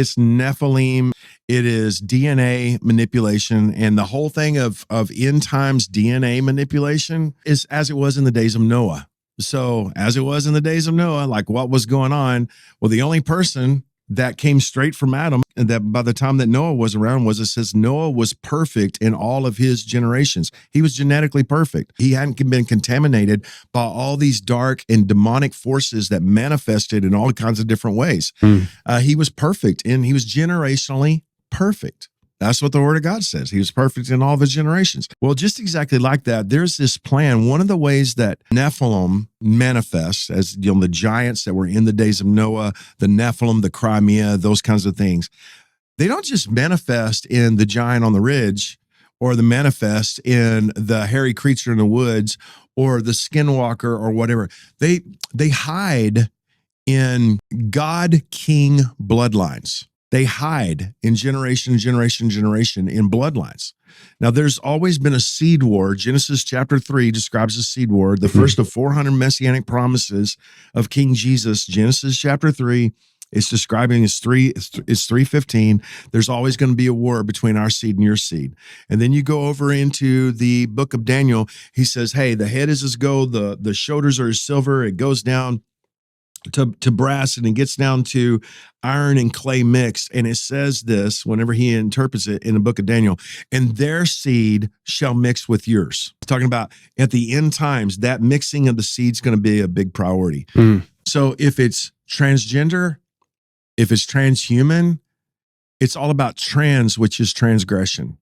It's Nephilim. It is DNA manipulation. And the whole thing of end times DNA manipulation is as it was in the days of Noah. So as it was in the days of Noah, like what was going on? Well, the only person that came straight from Adam, and that by the time that Noah was around, it says Noah was perfect in all of his generations. He was genetically perfect. He hadn't been contaminated by all these dark and demonic forces that manifested in all kinds of different ways. He was perfect, and he was generationally perfect. That's what the Word of God says. He was perfect in all of his generations. Well, just exactly like that, there's this plan. One of the ways that Nephilim manifests, as the giants that were in the days of Noah, the Nephilim, the Crimea, those kinds of things, they don't just manifest in the giant on the ridge or the manifest in the hairy creature in the woods or the skinwalker or whatever. They hide in God-king bloodlines. They hide in generation in bloodlines. Now, there's always been a seed war. Genesis chapter 3 describes a seed war, the first of 400 messianic promises of King Jesus. Genesis chapter 3 is describing is 3:15. There's always going to be a war between our seed and your seed. And then you go over into the book of Daniel. He says, hey, the head is as gold, the shoulders are as silver. It goes down to brass, and it gets down to iron and clay mixed. And it says this whenever he interprets it in the book of Daniel, and their seed shall mix with yours. Talking about at the end times, that mixing of the seed's going to be a big priority. So if it's transgender, if it's transhuman, it's all about trans, which is transgression.